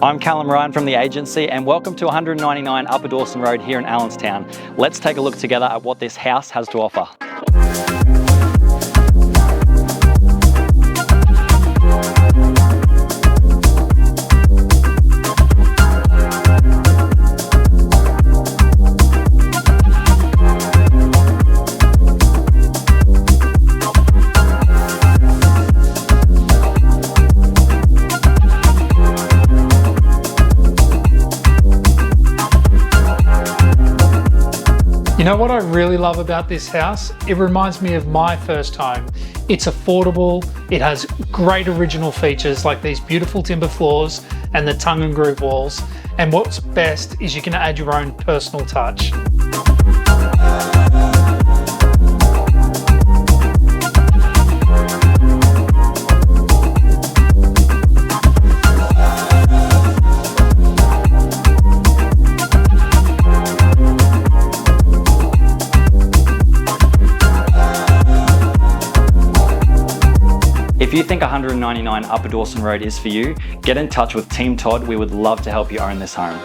I'm Callum Ryan from the agency, and welcome to 199 Upper Dawson Road here in Allenstown. Let's take a look together at what this house has to offer. You know what I really love about this house? It reminds me of my first home. It's affordable, it has great original features like these beautiful timber floors and the tongue and groove walls. And what's best is you can add your own personal touch. If you think 199 Upper Dawson Road is for you, get in touch with Team Todd. We would love to help you own this home.